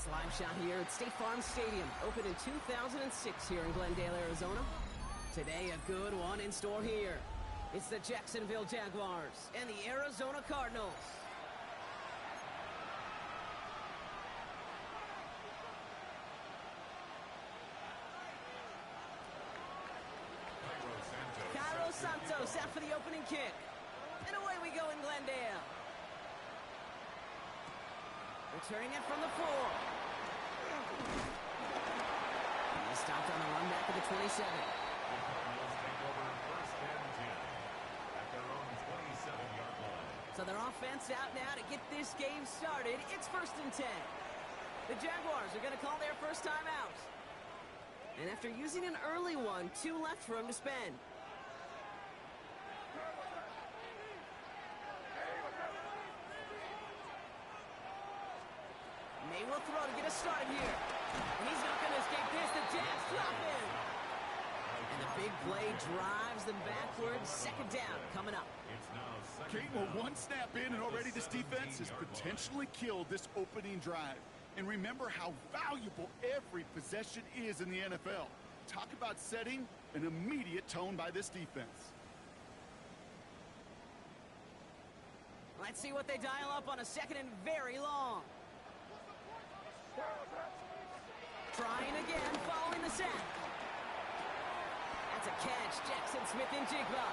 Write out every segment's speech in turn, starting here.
This live shot here at State Farm Stadium, opened in 2006 here in Glendale, Arizona. Today, a good one in store here. It's the Jacksonville Jaguars and the Arizona Cardinals. Santos out for the opening kick. And away we go in Glendale. Returning it from the 4. He stopped on the run back to the 27. The Cardinals take over first and 10 at their own 27-yard line. So their offense out now to get this game started. It's first and 10. The Jaguars are going to call their first time out. And after using an early one, 2 left for him to spend. May will throw to get us started here. And he's not going to escape this. The Jags drop in. And the big play drives them backwards. Second down coming up. Kate, well, one snap in and already this defense has potentially killed this opening drive. And remember how valuable every possession is in the NFL. Talk about setting an immediate tone by this defense. Let's see what they dial up on a second and very long. Trying again, following the sack. That's a catch. Jackson Smith-Njigba.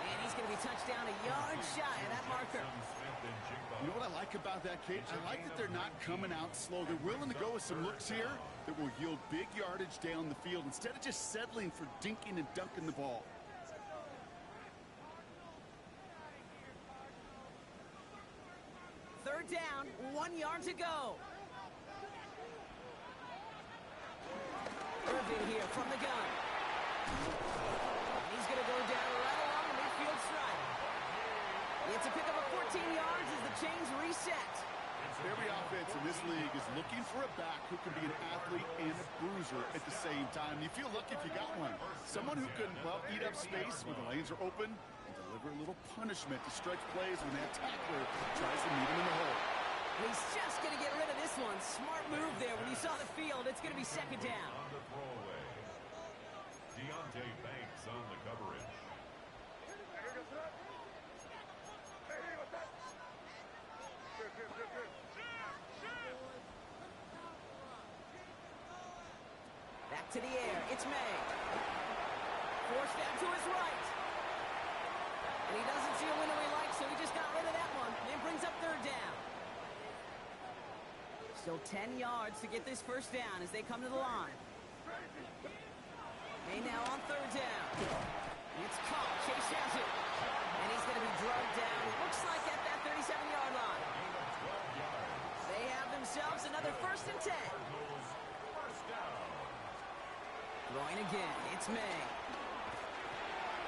And he's going to be touched down a yard shy of that marker. You know what I like about that, Kate? I like that they're not coming out slow. They're willing to go with some looks here that will yield big yardage down the field instead of just settling for dinking and dunking the ball. Third down, 1 yard to go. Irving here from the gun. And he's going to go down right along the midfield stripe. It's a pickup of 14 yards as the chains reset. Every offense in this league is looking for a back who can be an athlete and a bruiser at the same time. You feel lucky if you got one. Someone who can, well, eat up space when the lanes are open and deliver a little punishment to stretch plays when that tackler tries to meet him in the hole. He's just going to get rid of this one. Smart move there. When you saw the field, it's going to be second down. On the throwaway. Deontay Banks on the coverage. Back to the air. It's May. Forced down to his right. And he doesn't see a window he likes, so he just got rid of that one. And brings up third down. Still 10 yards to get this first down as they come to the line. May now on third down. It's caught. Chase has it. And he's going to be drugged down. Looks like at that 37-yard line. They have themselves another first and 10. Throwing again. It's May.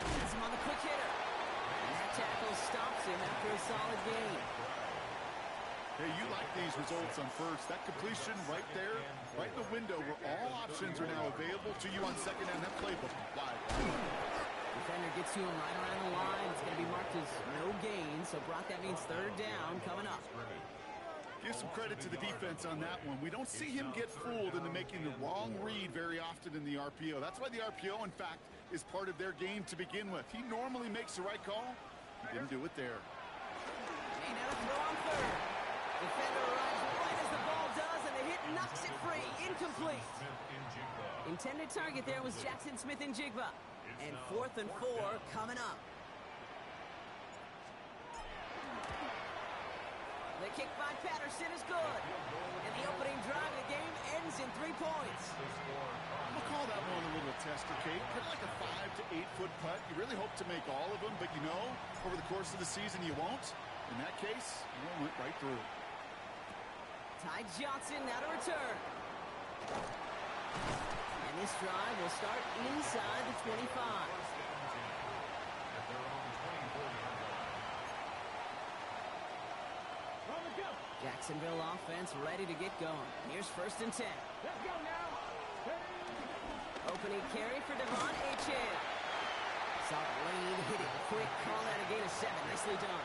That's him on the quick hitter. And that tackle stops him after a solid gain. Hey, you like these results on first. That completion right there, right in the window where all options are now available to you on second down. That playbook applied. Defender gets to him right around the line. It's going to be marked as no gain. So, Brock, that means third down coming up. Give some credit to the defense on that one. We don't see him get fooled into making the wrong read very often in the RPO. That's why the RPO, in fact, is part of their game to begin with. He normally makes the right call. He didn't do it there. May now throw on third. Defender arrives right as the ball does, and the hit knocks it free. Incomplete. Intended target there was Jackson Smith-Njigba. And 4th and 4 coming up. The kick by Patterson is good. And the opening drive of the game ends in 3 points. I'm going to call that one a little tester, Kate. Kind of like a 5 to 8 foot putt. You really hope to make all of them, but you know, over the course of the season you won't. In that case, you went right through. Ty Johnson now to return. And this drive will start inside the 25. Jacksonville offense ready to get going. Here's first and 10. Let's go now. Opening carry for Devon Achane. Solid lane, hit it quick, call that a gain of 7. Nicely done.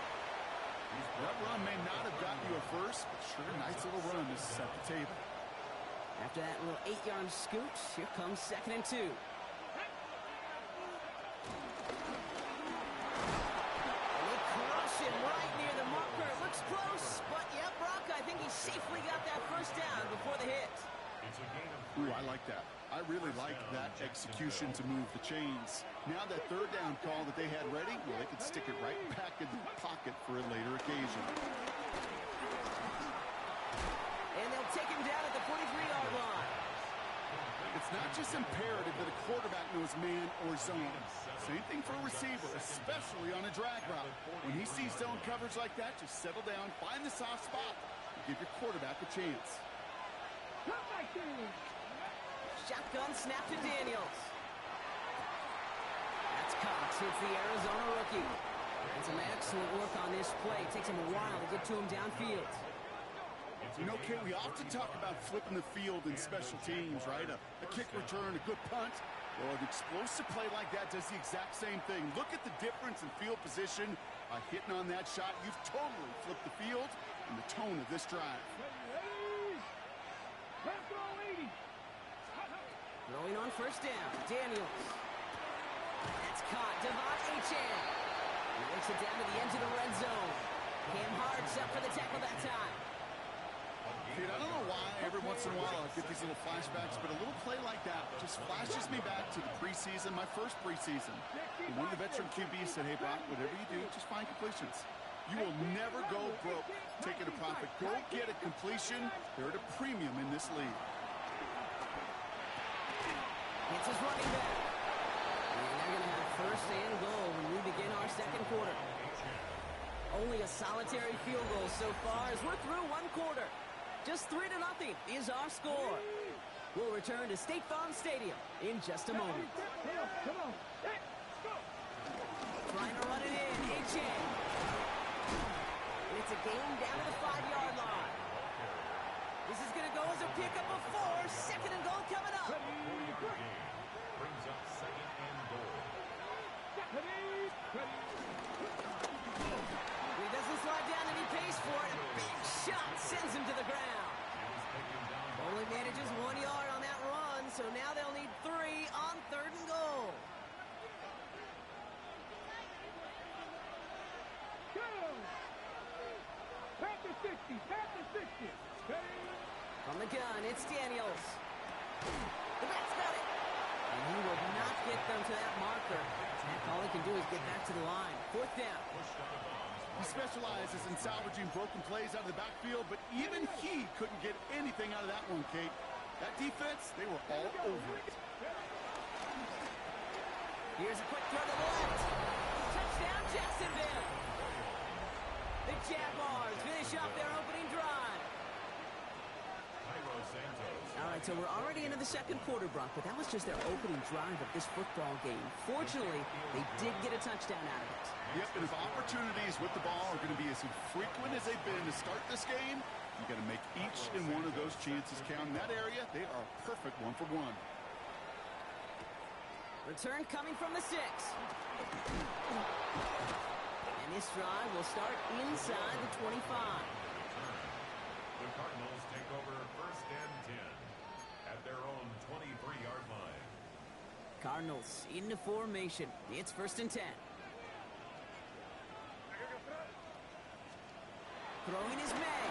That run may not have gotten you a first, but sure, nice little run to set the table. After that little 8-yard scoot, here comes 2nd and 2. Right near the marker. Looks close, but yep, Brock, I think he safely got that first down before the hit. Ooh, I like that. I really like that execution to move the chains. Now that 3rd down call that they had ready, well, they could stick it right back in the pocket for a later occasion. And they'll take him down at the 43-yard line. It's not just imperative that a quarterback knows man or zone. Same thing for a receiver, especially on a drag route. When he sees zone coverage like that, just settle down, find the soft spot, and give your quarterback a chance. Shotgun snap to Daniels. That's Cox. It's the Arizona rookie. And some excellent work on this play. It takes him a while to get to him downfield. You know, Kate, we often talk about flipping the field in special teams, right? A kick return, a good punt. Well, an explosive play like that does the exact same thing. Look at the difference in field position. Hitting on that shot, you've totally flipped the field and the tone of this drive. Throwing on 1st down, Daniels. That's caught, Devon Achane. He makes it down to the edge of the red zone. Cam Hart's up for the tackle that time. Dude, I don't know why every once in a while I get these little flashbacks, but a little play like that just flashes me back to the preseason, my first preseason. And one of the veteran QBs said, hey, Brock, whatever you do, just find completions. You will never go broke taking a profit. Go get a completion. They're at a premium in this league. It's his running back. And they're going to have 1st and goal when we begin our 2nd quarter. Only a solitary field goal so far as we're through 1 quarter. Just 3-0 is our score. We'll return to State Farm Stadium in just a moment. Trying to run it in, Achane. And it's a game down to the 5-yard line. This is going to go as a pickup of 4. 2nd and goal coming up. Brings up 2nd and goal. He doesn't slide down and he pays for it. A big shot sends him to the ground. Only manages 1 yard on that run, so now they'll need 3 on 3rd and goal. From the gun, it's Daniels. The back's got it. And he will not get them to that marker. All he can do is get back to the line. 4th down. He specializes in salvaging broken plays out of the backfield, but even he couldn't get anything out of that one, Kate. That defense, they were all over it. Here's a quick throw to the left. Touchdown, Jacksonville. The Jaguars finish off their opening drive. All right, so we're already into the 2nd quarter, Brock, but that was just their opening drive of this football game. Fortunately, they did get a touchdown out of it. Yep, and if opportunities with the ball are going to be as infrequent as they've been to start this game, you got to make each and one of those chances count. In that area, they are a perfect 1-for-1. Return coming from the 6. And this drive will start inside the 25. The Cardinals take over 1st and 10 at their own 23-yard line. Cardinals into formation. It's 1st and 10. Throwing is May.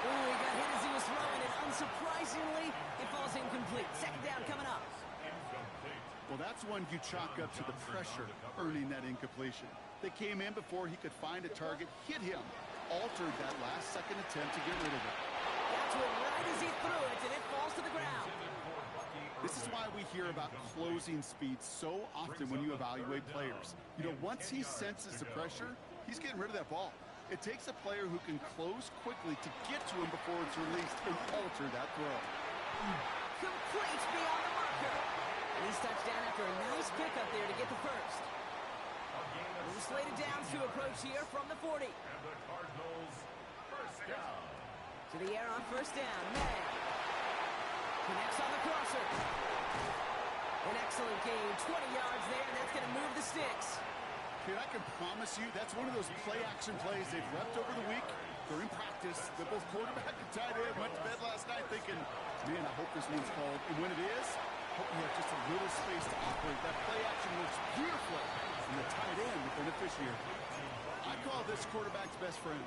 Oh, he got hit as he was throwing it. Unsurprisingly, it falls incomplete. 2nd down coming up. Well, that's one you chalk up to the pressure earning that incompletion. They came in before he could find a target, hit him, altered that last-second attempt to get rid of it. Got to it right as he threw it, and it falls to the ground. This is why we hear about closing speed so often when you evaluate players. You know, once he senses the pressure, he's getting rid of that ball. It takes a player who can close quickly to get to him before it's released and alter that throw. Complete beyond the marker. And he's touched down after a nice pickup there to get the first. We're slated downs to approach here from the 40. And the Cardinals 1st down. To the air on 1st down. May connects on the crosser. An excellent gain. 20 yards there, and that's going to move the sticks. Dude, I can promise you that's one of those play-action plays they've repped over the week. They're in practice. They'll both quarterback and tight end went to bed last night thinking, man, I hope this one's called. And when it is, I hope we have just a little space to operate. That play action works beautifully, and the tight end the beneficiary. I call this quarterback's best friend.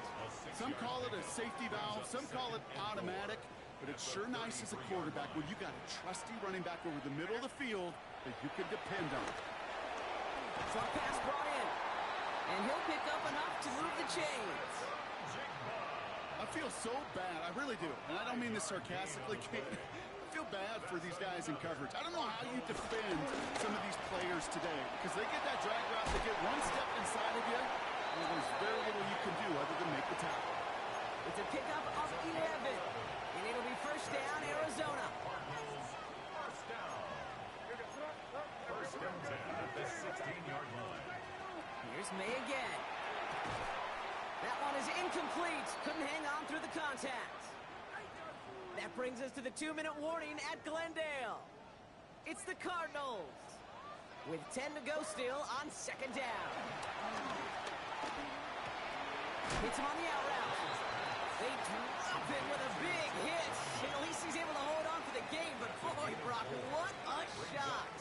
Some call it a safety valve, some call it automatic, but it's sure nice as a quarterback when you got a trusty running back over the middle of the field that you can depend on. Short pass brought in, and he'll pick up enough to move the chains. I feel so bad, I really do, and I don't mean this sarcastically. I feel bad for these guys in coverage. I don't know how you defend some of these players today because they get that drag route, they get one step inside of you, and there's very little you can do other than make the tackle. It's a pickup of 11, and it'll be first down, Arizona. First and 10 at the 16-yard line. Here's May again. That one is incomplete. Couldn't hang on through the contact. That brings us to the 2-minute warning at Glendale. It's the Cardinals with 10 to go still on second down. Hits him on the out route. They drop it with a big hit. And at least he's able to hold on for the game. But boy, Brock, what a shot.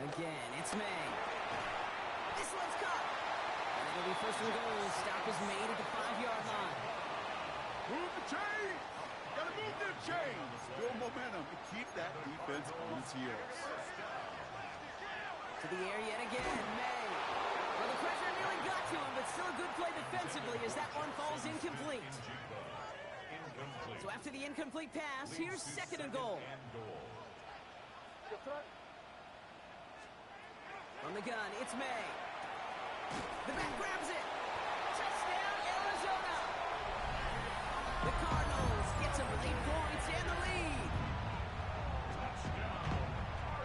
Again, it's May. This one's caught. And it'll be first and goal. Stop is made at the 5-yard line. Move the chain! Gotta move them chains! Build momentum and keep that defense on its heels. To the air yet again, May. Well, the pressure nearly got to him, but still a good play defensively as that one falls incomplete. So after the incomplete pass, here's second and goal. From the gun, it's May. The back grabs it. Touchdown, Arizona. The Cardinals get some late points and the lead.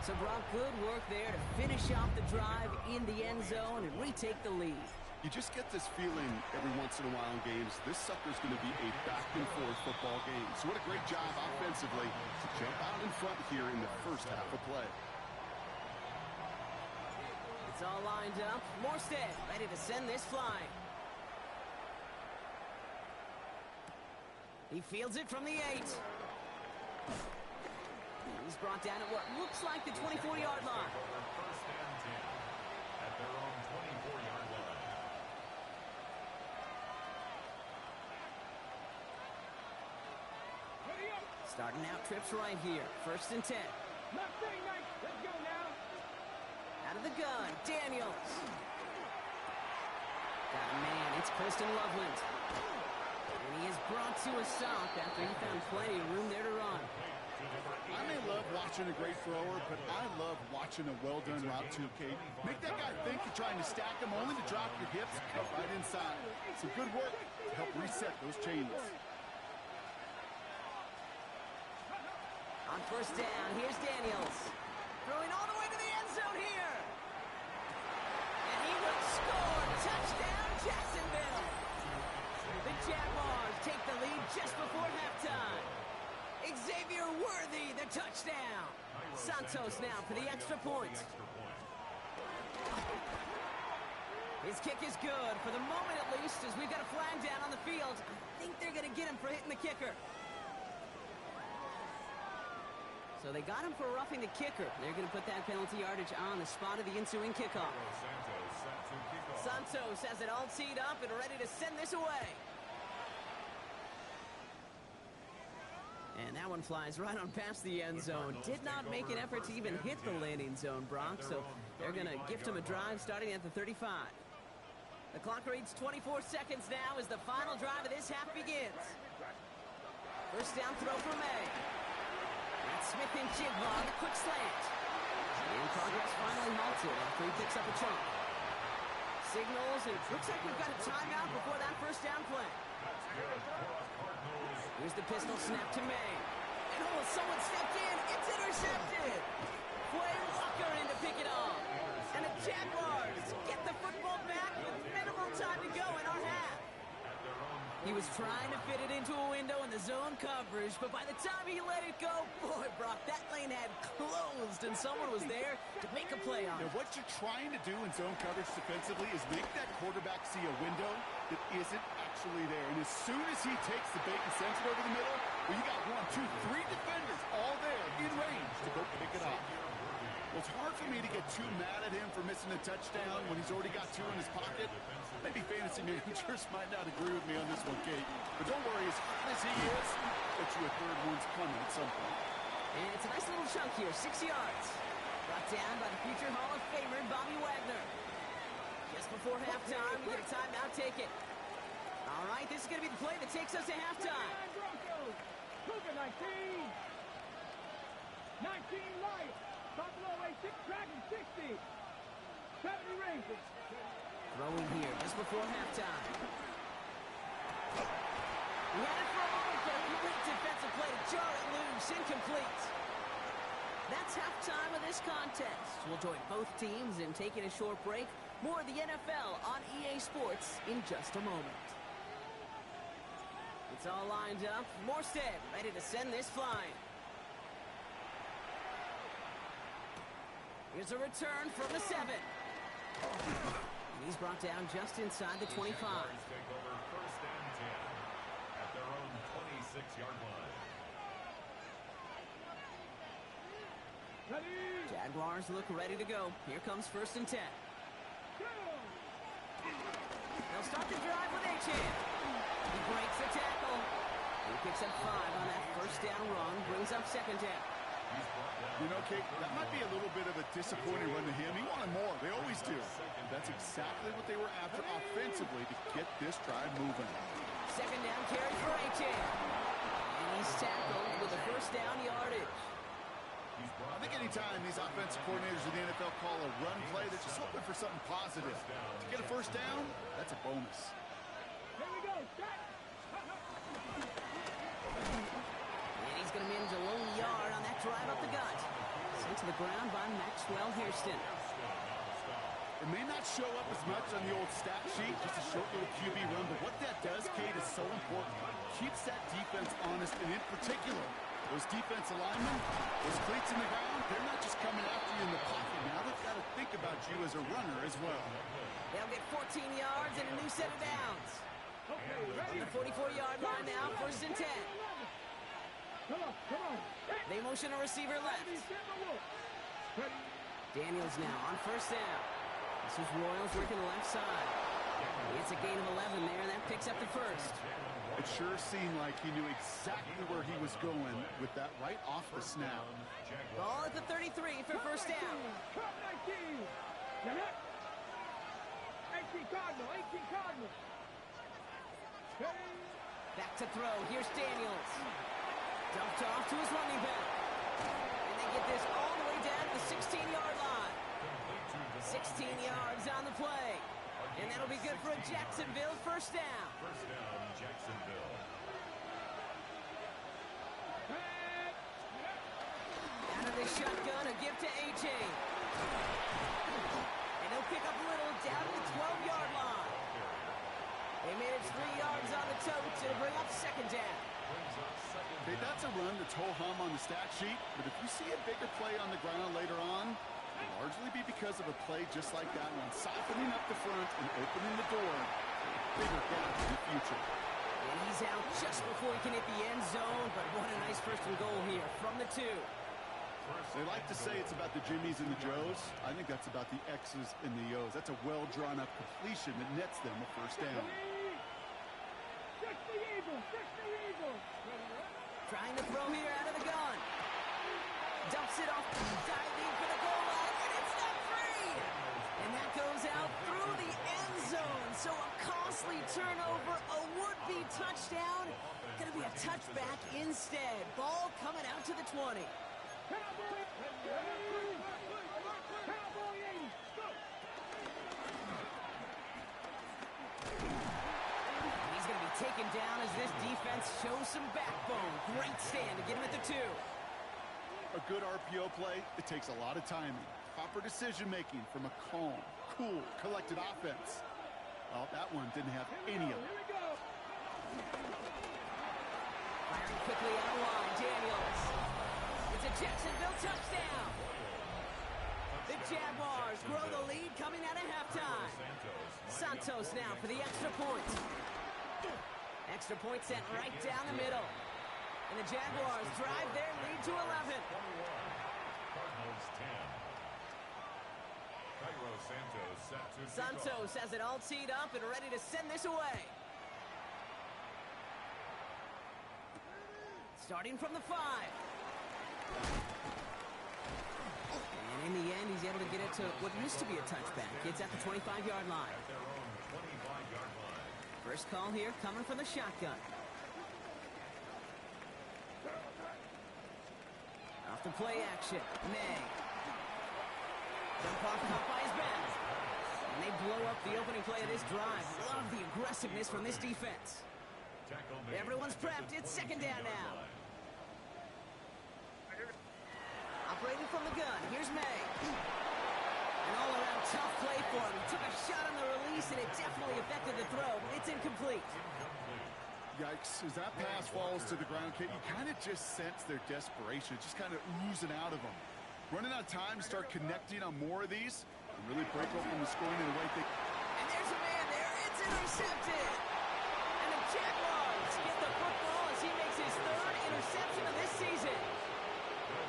So Brock, good work there to finish off the drive in the end zone and retake the lead. You just get this feeling every once in a while in games. This sucker's going to be a back-and-forth football game. So what a great job offensively to jump out in front here in the first half of play. It's all lined up. Morstead ready to send this flying. He fields it from the 8. He's brought down at what looks like the 24-yard line. First and 10 at their own 24-yard line. Starting out trips right here. First and 10. Left thing, Mike. Let's go now. Out of the gun, Daniels. Got a man, it's Colston Loveland. And he is brought to a stop after he found plenty of room there to run. I may love watching a great thrower, but I love watching a well-done route too, Kate. Make that guy think you're trying to stack him only to drop your hips and cut right inside. Some good work to help reset those chains. On first down, here's Daniels. Throwing all the way to the end zone here. And he will score. Touchdown, Jacksonville. The Jaguars take the lead just before halftime. Xavier Worthy, the touchdown. Santos now for the extra point. His kick is good, for the moment at least, as we've got a flag down on the field. I think they're going to get him for hitting the kicker. So they got him for roughing the kicker. They're going to put that penalty yardage on the spot of the ensuing kickoff. Santos has it all teed up and ready to send this away. And that one flies right on past the end zone. Did not make an effort to even hit the landing zone, Brock. So they're going to gift him a drive starting at the 35. The clock reads 24 seconds now as the final drive of this half begins. First down throw for May. That's Smith and Jigba on the quick slant. And progress finally halted after he picks up a chunk. Signals, and it looks like we've got a timeout before that first down play. Here's the pistol snap to May. And oh, someone stepped in. It's intercepted. Quay Walker in to pick it off. And the Jaguars get the football back with minimal time to go in our half. He was trying to fit it into a window in the zone coverage, but by the time he let it go, boy, Brock, that lane had closed closed, and someone was there to make a play on it. Now, what you're trying to do in zone coverage defensively is make that quarterback see a window that isn't actually there. And as soon as he takes the bait and sends it over the middle, well, you got 1, 2, 3 defenders all there in range to go pick it up. Well, it's hard for me to get too mad at him for missing a touchdown when he's already got 2 in his pocket. Maybe fantasy managers might not agree with me on this one, Kate. But don't worry, as hot as he is, bet you a third one's coming at some point. And it's a nice little chunk here, 6 yards. Brought down by the future Hall of Famer, Bobby Wagner. Just before halftime, we get a timeout taken. All right, this is going to be the play that takes us to halftime. Cougar 19. 19 Lions. Buffalo 86, Dragon 60. 70 Rangers. Throwing here just before halftime. We had it for a moment, but a complete defensive play to jar it loose. Incomplete. That's halftime of this contest. We'll join both teams in taking a short break. More of the NFL on EA Sports in just a moment. It's all lined up. Morstead ready to send this flying. Here's a return from the 7. And he's brought down just inside the 25. Take over 1st and 10 at their own 26-yard line. Ready. Jaguars look ready to go. Here comes 1st and 10. They'll start the drive with Achane. He breaks the tackle. He picks up 5 on that 1st down run. Brings up 2nd down. You know, Kate, that might be a little bit of a disappointing run to him. He wanted more. They always do. That's exactly what they were after offensively to get this drive moving. 2nd down carry for Achane. And he's tackled with a 1st down yardage. I think anytime these offensive coordinators in the NFL call a run play, they're just hoping for something positive. To get a 1st down, that's a bonus. Here we go. Set. And he's going to manage a lone yard on that drive up the gut. Sent to the ground by Maxwell Hairston. It may not show up as much on the old stat sheet, just a short little QB run, but what that does, Kate, is so important. Keeps that defense honest, and in particular, those defensive linemen, those cleats in the ground, they're not just coming after you in the pocket. Now they've got to think about you as a runner as well. They'll get 14 yards and a new set of downs. Okay, On ready. the 44-yard line now, 1st and 10. Come on, come on. They motion a receiver left. Ready. Daniels now on 1st down. This is Royals working the left side. It's a gain of 11 there, and that picks up the 1st. It sure seemed like he knew exactly where he was going with that right off the snap. Ball at the 33 for 1st down. Cup 19. You're up. 18 Cardinal, 18 Cardinal. Ready. Back to throw. Here's Daniels. Dumped off to his running back. And they get this all the way down to the 16-yard line. 16 yards on the play. And that'll be good for a Jacksonville 1st down. 1st down, Jacksonville. Out of the shotgun, a gift to Achane. And they'll pick up Little down to the 12-yard line. They made it 3 yards on the toe to bring up 2nd down. Okay, that's a run that's ho-hum on the stat sheet, but if you see a bigger play on the ground later on, it'll largely be because of a play just like that one, softening up the front and opening the door. Bigger gap in the future. And he's out just before he can hit the end zone, but what a nice 1st and goal here from the 2. They like to say it's about the Jimmies and the Joes. I think that's about the X's and the O's. That's a well-drawn-up completion that nets them a 1st down. Fix the Eagles, fix the Eagles. Trying to throw here out of the gun. Dumps it off, diving for the goal line, and it's not free! And that goes out through the end zone. So a costly turnover, a would-be touchdown. Gonna be a touchback instead. Ball coming out to the 20. Cowboy, Cowboy 80, go. He's going to be taken down as this defense shows some backbone. Great stand to get him at the 2. A good RPO play, it takes a lot of timing. Proper decision-making from a calm, cool, collected offense. Well, that one didn't have any of it. Here we go. Firing quickly out of line, Daniels. It's a Jacksonville touchdown. The Jaguars grow the lead coming out of halftime. Santos now for the extra point. Extra point sent right down the middle. And the Jaguars drive their lead to 11. Cardinals 10. Santos has it all teed up and ready to send this away. Starting from the 5. And in the end, he's able to get it to what used to be a touchback. It's at the 25-yard line. At their own 25-yard line. First call here coming from the shotgun. Off the play action. May. Jump off caught by his back. And they blow up the opening play of this drive. Love the aggressiveness from this defense. Everyone's prepped. It's second down now. Operating from the gun. Here's May. An all-around tough play for him. He took a shot on the release, and it definitely affected the throw, but it's incomplete. Yikes, as that pass falls to the ground, Kate, you kind of just sense their desperation. It's just kind of oozing out of them. Running out of time to start connecting on more of these and really break open the scoring in a way they... And there's a man there. It's intercepted. And the Jaguars get the football as he makes his third interception of this season.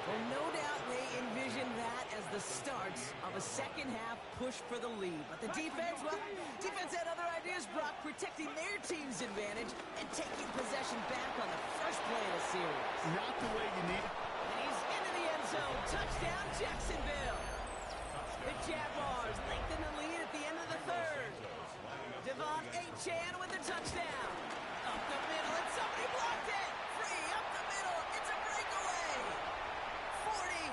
Well, no doubt they envision that as the start of a second-half push for the lead. But the defense, well, defense had other ideas, Brock, protecting their team's advantage and taking possession back on the first play of the series. Not the way you need it. And he's into the end zone. Touchdown, Jacksonville. The Jaguars lengthen the lead at the end of the third. Devon Achane with the touchdown. Up the middle, and somebody blocked it. Free, up the middle. It's a breakaway. 40.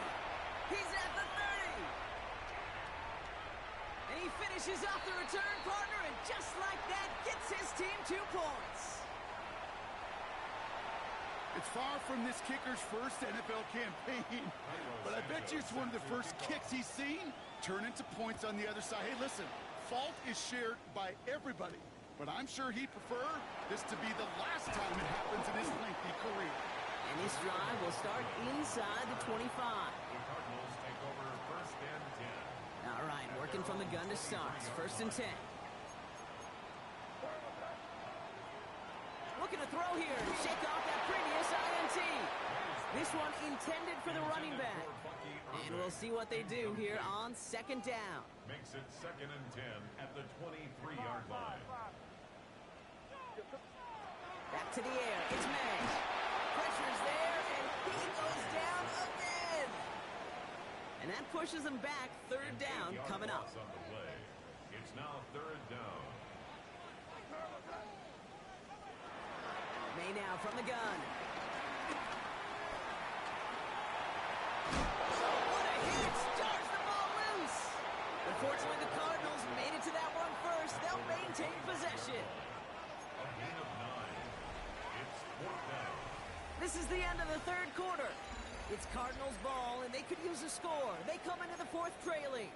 He's at the 30. And he finishes off the return partner, and just like that, gets his team 2 points. It's far from this kicker's first NFL campaign, but I bet you it's one of the first kicks he's seen turn into points on the other side. Hey, listen, fault is shared by everybody, but I'm sure he'd prefer this to be the last time it happens in his lengthy career. And this drive will start inside the 25. The Cardinals take over first and 10. All right, working from the gun to start. First and 10. Looking to throw here. Shake off that previous INT. This one intended for the running back. And we'll see what they do here on second down. Makes it second and 10 at the 23-yard line. Back to the air. It's May. Pressure's there, and he goes down again. And that pushes him back. Third down coming up. On the play. It's now third down. May now from the gun. What a hit! Charge the ball loose. Unfortunately, the Cardinals made it to that one first. They'll maintain possession. A gain of 9. It's fourth down. This is the end of the third quarter. It's Cardinals ball, and they could use a score. They come into the fourth trailing.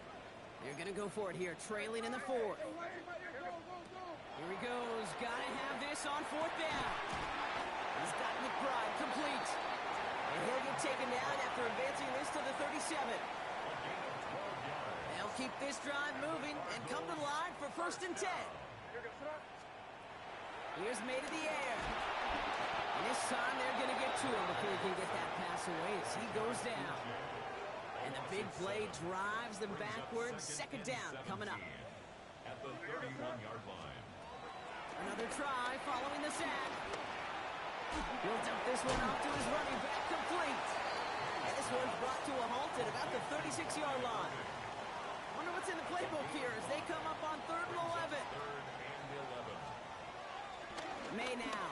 They're going to go for it here, trailing in the fourth. Here he goes. Got to have this on fourth down. He's got McBride complete. And he'll get taken down after advancing this to the 37. They'll keep this drive moving and come to the line for first and 10. Here's May to the air. And this time they're going to get to him before he can get that pass away as he goes down. And the big play drives them backwards. Second down coming up. At the 31-yard line. Another try following the sack. He'll dump this one off to his running back, complete. And this one's brought to a halt at about the 36-yard line. Wonder what's in the playbook here as they come up on third and 11. Third and 11. May now.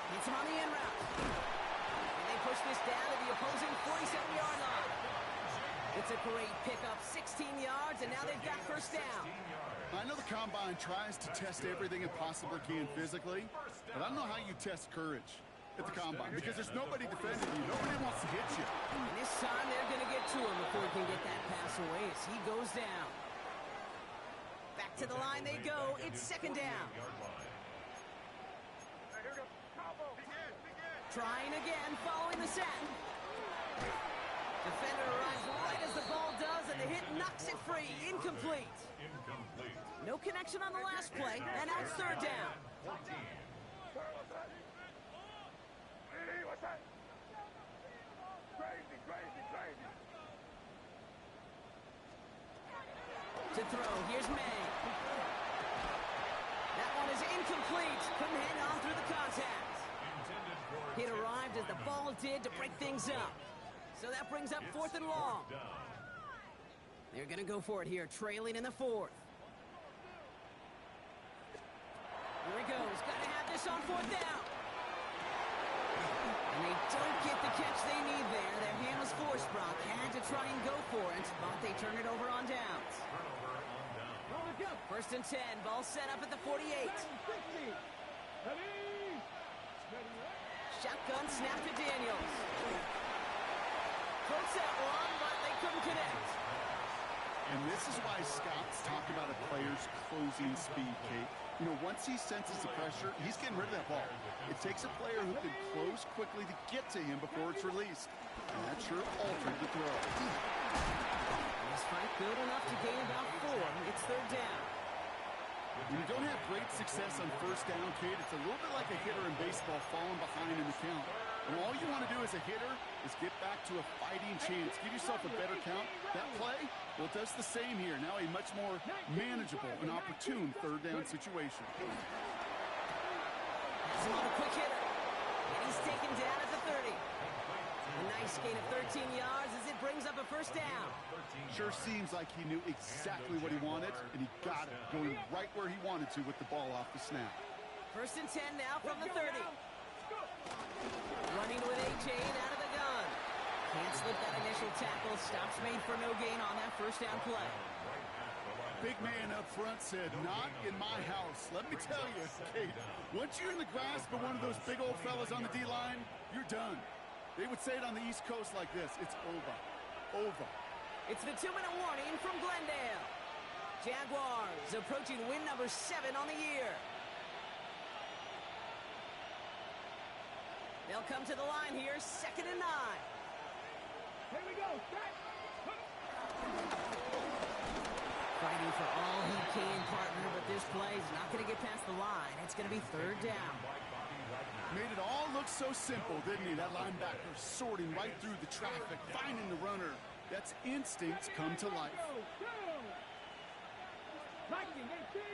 Gets him on the in route. And they push this down to the opposing 47-yard line. It's a great pickup, 16 yards, and now they've got first down. I know the Combine tries to test everything it possibly can physically, but I don't know how you test courage at the Combine because there's nobody defending you. Nobody wants to hit you. And this time they're going to get to him before he can get that pass away as he goes down. Back to the line they go. It's second down. Trying again following the sack. Defender arrives right as the ball does, and the hit knocks it free. Incomplete. No connection on the last play, and now it's third down. To throw, here's May. That one is incomplete. Couldn't hang on through the contact. Hit arrived as the ball did to break things up. So that brings up 4th and long. They're going to go for it here, trailing in the 4th. Here he goes. Got to have this on 4th down. And they don't get the catch they need there. Their hand was forced, Brock. Had to try and go for it, but they turn it over on downs. 1st and 10. Ball set up at the 48. Shotgun snap to Daniels. Close that one, but they couldn't connect. And this is why scouts talk about a player's closing speed, Kate. You know, once he senses the pressure, he's getting rid of that ball. It takes a player who can close quickly to get to him before it's released. And that sure altered the throw. This fight good enough to gain about 4. It's third down. When you don't have great success on 1st down, Kate, it's a little bit like a hitter in baseball falling behind in the count. And all you want to do as a hitter is get back to a fighting chance. Give yourself a better count. That play, well, it does the same here. Now a much more manageable and opportune 3rd down situation. That's a quick hitter. And he's taken down at the 30. A nice gain of 13 yards as it brings up a 1st down. Sure seems like he knew exactly what he wanted, and he got it, going right where he wanted to with the ball off the snap. 1st and 10 now from the 30. Running with A-Chain out of the gun. Can't slip that initial tackle. Stops made for no gain on that 1st down play. Big man up front said, "Not in my house." Let me tell you, Kate, once you're in the grasp of one of those big old fellas on the D-line, you're done. They would say it on the East Coast like this: it's over. Over. It's the 2-minute warning from Glendale. Jaguars approaching win number 7 on the year. They'll come to the line here, 2nd and 9. Here we go. Set. Fighting for all he can, partner, but this play is not going to get past the line. It's going to be 3rd down. Made it all look so simple, didn't he? That linebacker sorting right through the traffic, finding the runner. That's instincts come to life. 19, 18.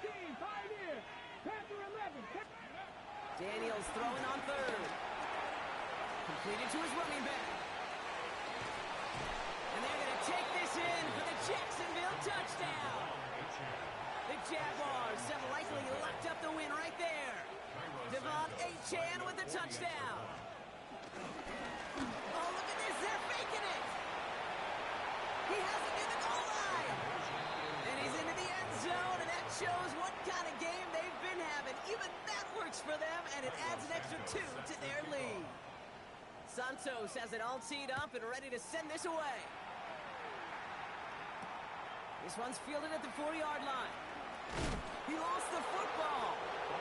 18, Pioneer. Panther 11. Daniels throwing on 3rd. Completed to his running back. And they're going to take this in for the Jacksonville touchdown. The Jaguars have likely locked up the win right there. Devon A-Chan with the touchdown. Oh, look at this. They're faking it. He has it near the goal line. And he's into the end zone, and that shows what kind of game they've been having. Even that works for them, and it adds an extra 2 to their lead. Santos has it all teed up and ready to send this away. This one's fielded at the 4-yard line. He lost the football,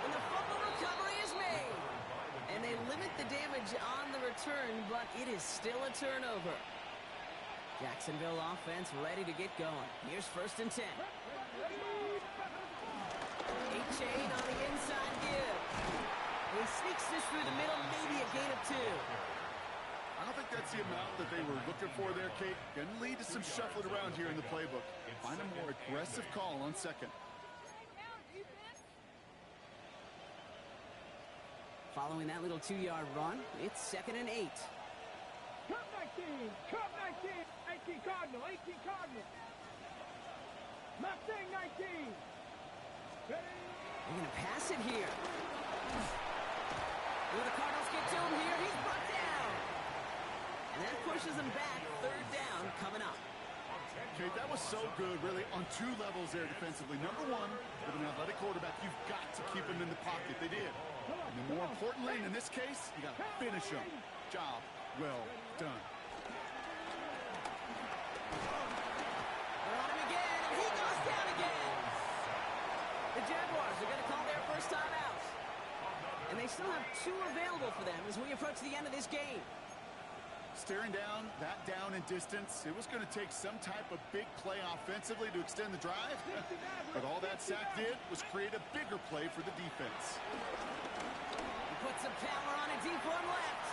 and the fumble recovery is made. And they limit the damage on the return, but it is still a turnover. Jacksonville offense ready to get going. Here's 1st and 10. A-Chain on the inside give. He sneaks this through the middle, maybe a gain of 2. I don't think that's the amount that they were looking for there, Kate. Going to lead to some shuffling around here in the playbook. Find a more aggressive call on 2nd. Following that little 2-yard run, it's 2nd and 8. Cup 19. Cup 19. 18 Cardinal. 18 Cardinal. Mustang 19. They're going to pass it here. Will the Cardinals get to him here? He's brought down. And that pushes him back. 3rd down coming up. Kate, that was so good, really, on 2 levels there defensively. Number 1, with an athletic quarterback, you've got to keep him in the pocket. They did. And then more importantly, in this case, you got to finish him. Job well done. They're on him again, and he goes down again. The Jaguars are going to call their first time out. And they still have 2 available for them as we approach the end of this game. Staring down that down and distance, it was going to take some type of big play offensively to extend the drive. But all that sack did was create a bigger play for the defense. He puts some power on a deep one left.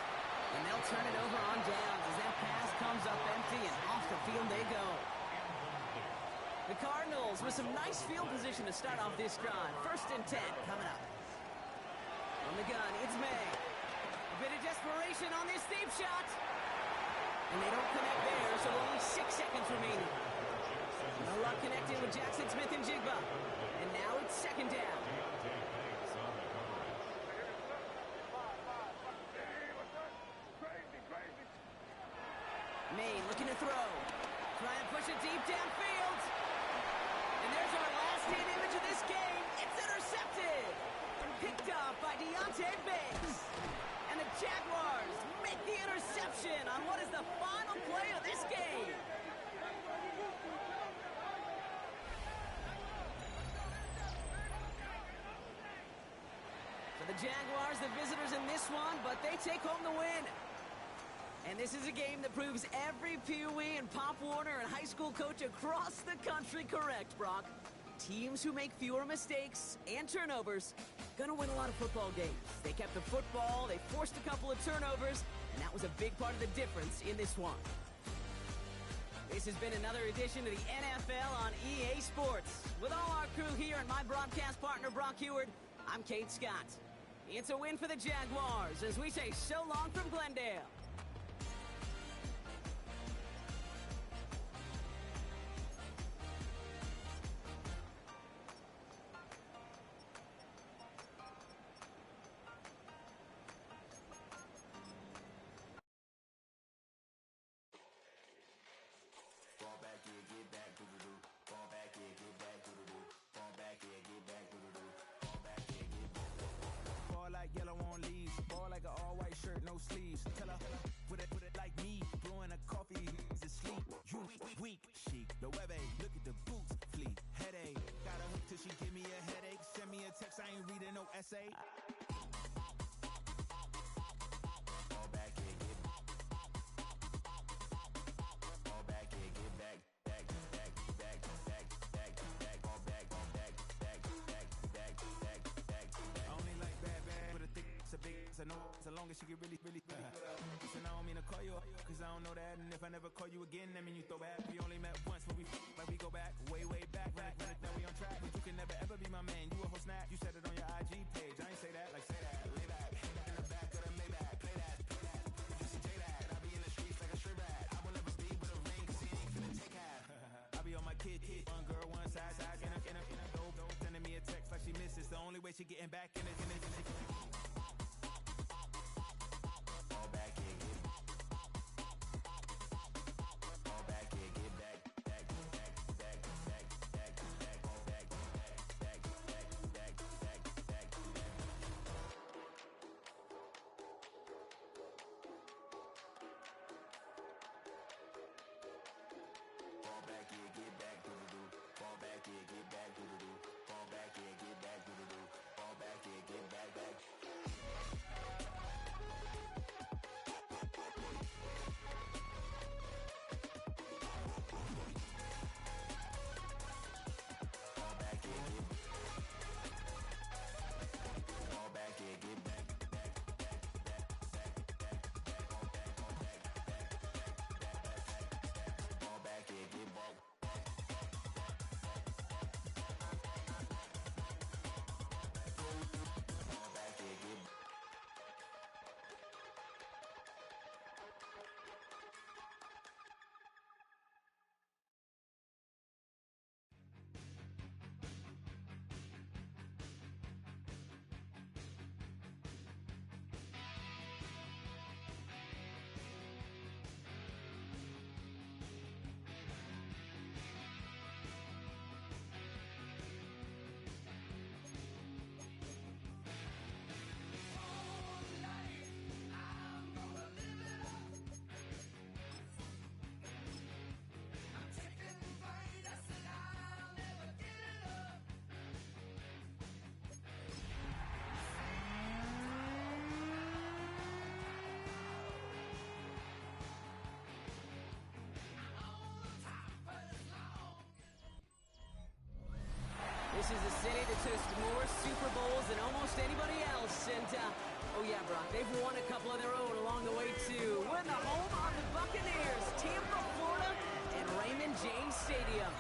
And they'll turn it over on downs as that pass comes up empty and off the field they go. The Cardinals with some nice field position to start off this drive. 1st and 10 coming up. From the gun, it's May. A bit of desperation on this deep shot. And they don't connect there, so only 6 seconds remaining. No luck connecting with Jackson Smith and Jigba. And now it's 2nd down. May looking to throw. Trying to push it deep downfield. And there's our last hit image of this game. It's intercepted. Picked up by Deontay Banks. And the Jaguars make the interception on what is the final play of this game. So the Jaguars, the visitors in this one, but they take home the win. And this is a game that proves every Pee Wee and Pop Warner and high school coach across the country correct, Brock. Teams who make fewer mistakes and turnovers gonna win a lot of football games. They kept the football, they forced a couple of turnovers, and that was a big part of the difference in this one. This has been another edition of the NFL on EA Sports. With all our crew here and my broadcast partner, Brock Heward, I'm Kate Scott. It's a win for the Jaguars as we say so long from Glendale. Yellow on leaves, ball like an all-white shirt, no sleeves. Tell her, put it like me, blowing a coffee, to sleep. You weak, chic, the web look at the boots, fleet, headache. Got a hook till she give me a headache. Send me a text, I ain't reading no essay. Fall back here, get fall back here, get back, fall back. I only like bad, but a thick, it's a big, it's a no, so long as she get really. Listen, I don't mean to call you up, cause I don't know that, and if I never call you again, that mean you throw back. We only met once, but we like we go back, way back, now we on track, but you can never ever be my man, you a whole snap, you said it on your IG page, I ain't say that, like say that, lay back, in the back of the Maybach, play that, just say that, I be in the streets like a stray rat, I will never be with a ring, cause he ain't finna take half, I be on my kid, one girl, one side, in a dope, sending me a text like she misses, the only way she getting back in it. This is a city that's hosted more Super Bowls than almost anybody else. And, oh yeah, Brock, they've won a couple of their own along the way, too. We're in the home of the Buccaneers, Tampa, Florida, and Raymond James Stadium.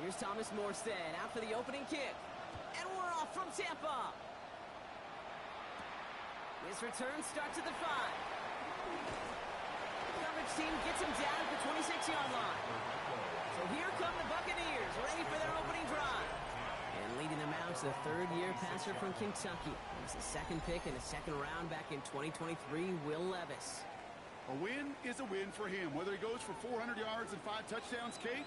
Here's Thomas Morstead out for the opening kick. And we're off from Tampa. His return starts at the 5. The coverage team gets him down at the 26-yard line. So here come the Buccaneers, ready for their opening drive. And leading them out is the third-year passer from Kentucky. He's the second pick in the second round back in 2023, Will Levis. A win is a win for him. Whether he goes for 400 yards and 5 touchdowns, Kate,